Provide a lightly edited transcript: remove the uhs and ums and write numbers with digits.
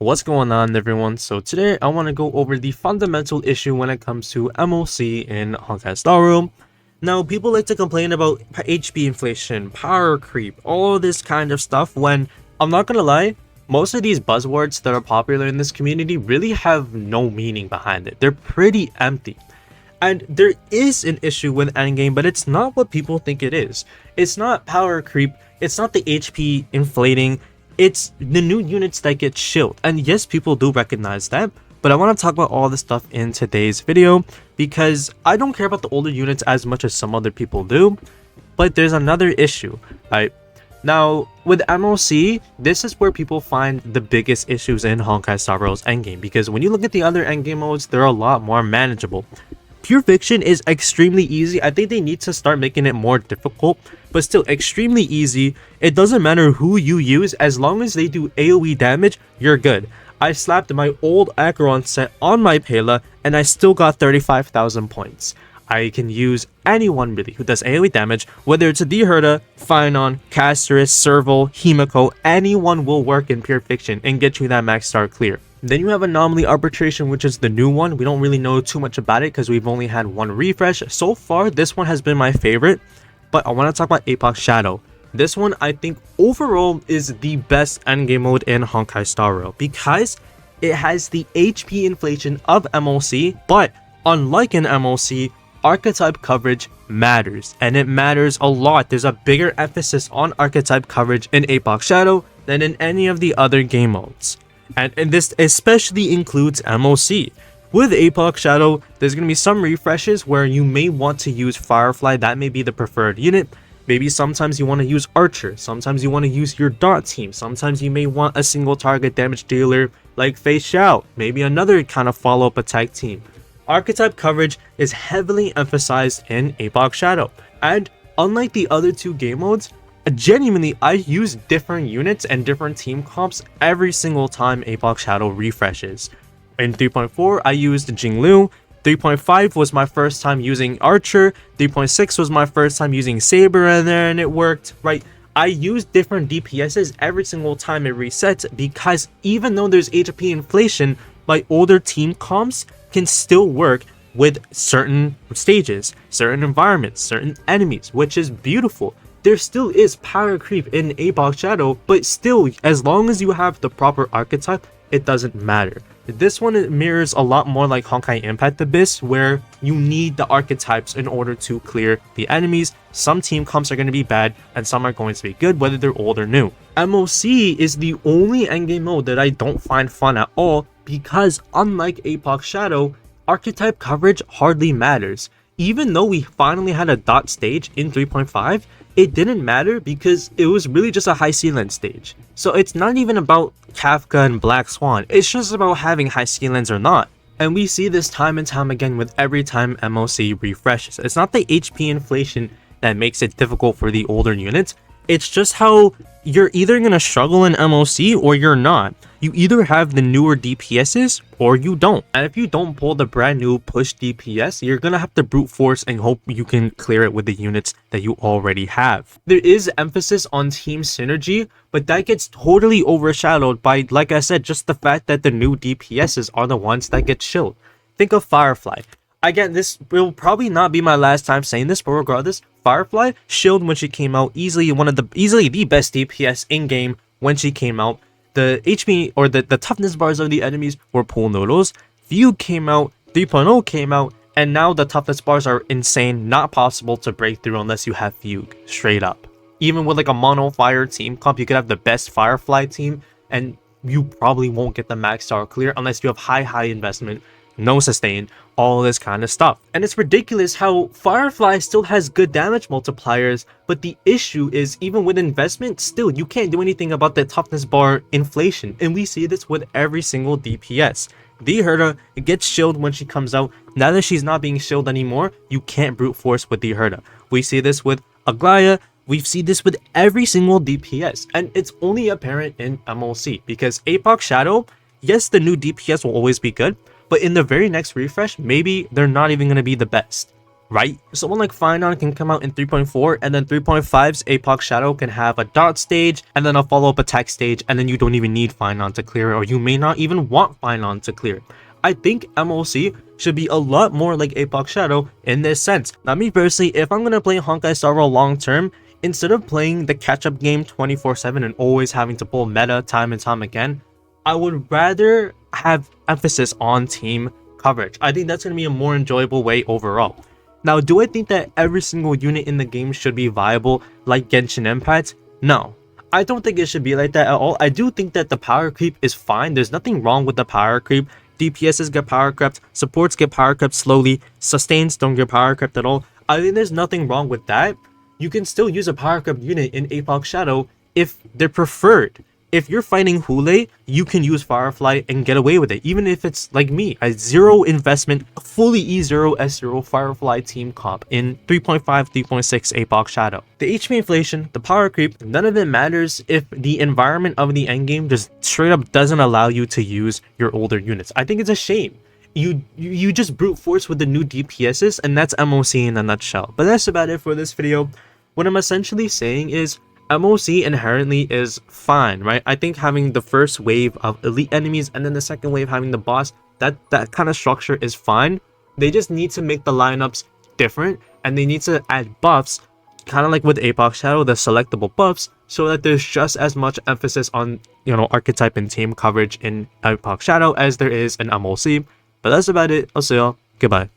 What's going on, everyone? So today I want to go over the fundamental issue when it comes to MoC in Honkai Star Rail. Now, people like to complain about HP inflation, power creep, all this kind of stuff when, I'm not gonna lie, most of these buzzwords that are popular in this community really have no meaning behind it. They're pretty empty. And there is an issue with endgame, but it's not what people think it is. It's not power creep, it's not the HP inflating, it's the new units that get shilled. And yes, people do recognize that, but I want to talk about all this stuff in today's video because I don't care about the older units as much as some other people do. But there's another issue, right? Now, with MoC, this is where people find the biggest issues in Honkai Star Rail's endgame, because when you look at the other endgame modes, they're a lot more manageable. Pure Fiction is extremely easy. I think they need to start making it more difficult, but still extremely easy. It doesn't matter who you use, as long as they do AoE damage, you're good. I slapped my old Acheron set on my Pela, and I still got 35,000 points. I can use anyone really who does AoE damage, whether it's a Dherda, Phynon, Casterus, Serval, Himiko, anyone will work in Pure Fiction and get you that max star clear. Then you have Anomaly Arbitration, which is the new one. We don't really know too much about it because we've only had one refresh. So far, this one has been my favorite, but I want to talk about Apex Shadow. This one, I think, overall is the best endgame mode in Honkai Star Rail because it has the HP inflation of MoC, but unlike in MoC, archetype coverage matters, and it matters a lot. There's a bigger emphasis on archetype coverage in Apex Shadow than in any of the other game modes. And this especially includes MoC. With Apex Shadow, there's going to be some refreshes where you may want to use Firefly. That may be the preferred unit. Maybe sometimes you want to use Archer. Sometimes you want to use your Dot team. Sometimes you may want a single target damage dealer like Fei Xiao. Maybe another kind of follow-up attack team. Archetype coverage is heavily emphasized in Apex Shadow. And unlike the other two game modes, genuinely, I use different units and different team comps every single time Apex Shadow refreshes. In 3.4, I used Jinglu. 3.5 was my first time using Archer. 3.6 was my first time using Saber, and it worked, right? I use different DPSs every single time it resets because even though there's HP inflation, my older team comps can still work with certain stages, certain environments, certain enemies, which is beautiful. There still is power creep in Apex Shadow, but still, as long as you have the proper archetype, it doesn't matter. This one mirrors a lot more like Honkai Impact Abyss, where you need the archetypes in order to clear the enemies. Some team comps are going to be bad, and some are going to be good, whether they're old or new. MoC is the only endgame mode that I don't find fun at all, because unlike Apex Shadow, archetype coverage hardly matters. Even though we finally had a dot stage in 3.5, it didn't matter because it was really just a high ceiling stage. So it's not even about Kafka and Black Swan, it's just about having high ceilings or not. And we see this time and time again with every time MoC refreshes. It's not the HP inflation that makes it difficult for the older units, it's just how you're either going to struggle in MoC or you're not. You either have the newer DPSs or you don't. And if you don't pull the brand new push DPS, you're going to have to brute force and hope you can clear it with the units that you already have. There is emphasis on team synergy, but that gets totally overshadowed by, like I said, just the fact that the new DPSs are the ones that get chilled. Think of Firefly. Again, this will probably not be my last time saying this, but regardless, Firefly shilled when she came out, easily the best DPS in game when she came out. The HP or the toughness bars of the enemies were pool noodles. Fugue came out, 3.0 came out, and now the toughness bars are insane, not possible to break through unless you have Fugue, straight up. Even with like a mono fire team comp, you could have the best Firefly team, and you probably won't get the max star clear unless you have high investment, no sustain, all this kind of stuff. And it's ridiculous how Firefly still has good damage multipliers, but the issue is even with investment, still you can't do anything about the toughness bar inflation, and we see this with every single DPS. Dherda gets shilled when she comes out. Now that she's not being shilled anymore, you can't brute force with Dherda. We see this with Aglaya, we see this with every single DPS, and it's only apparent in MoC because Apex Shadow, yes, the new DPS will always be good, but in the very next refresh, maybe they're not even going to be the best. right? Someone like Finon can come out in 3.4, and then 3.5's Apoc Shadow can have a dot stage and then a follow-up attack stage, and then you don't even need Finon to clear it, or you may not even want Finon to clear it. I think MoC should be a lot more like Apoc Shadow in this sense. Now, me personally, if I'm gonna play Honkai Star Rail long term, instead of playing the catch-up game 24/7 and always having to pull meta time and time again, I would rather have emphasis on team coverage. I think that's gonna be a more enjoyable way overall. Now, do I think that every single unit in the game should be viable like Genshin Impact? No. I don't think it should be like that at all. I do think that the power creep is fine. There's nothing wrong with the power creep. DPSs get power crept, supports get power crept slowly, sustains don't get power crept at all. I think there's nothing wrong with that. You can still use a power crept unit in Apoc Shadow if they're preferred. If you're fighting Hule, you can use Firefly and get away with it, even if it's like me, a zero investment, fully E0 S0 Firefly team comp in 3.5, 3.6 Apoc Shadow. The HP inflation, the power creep, none of it matters if the environment of the endgame just straight up doesn't allow you to use your older units. I think it's a shame. You just brute force with the new DPSs, and that's MoC in a nutshell. But that's about it for this video. What I'm essentially saying is, MoC inherently is fine, right? I think having the first wave of elite enemies and then the second wave having the boss, that kind of structure is fine. They just need to make the lineups different, and they need to add buffs, kind of like with Apoc Shadow, the selectable buffs, so that there's just as much emphasis on, you know, archetype and team coverage in Apoc Shadow as there is in MoC. But that's about it. I'll see y'all. Goodbye.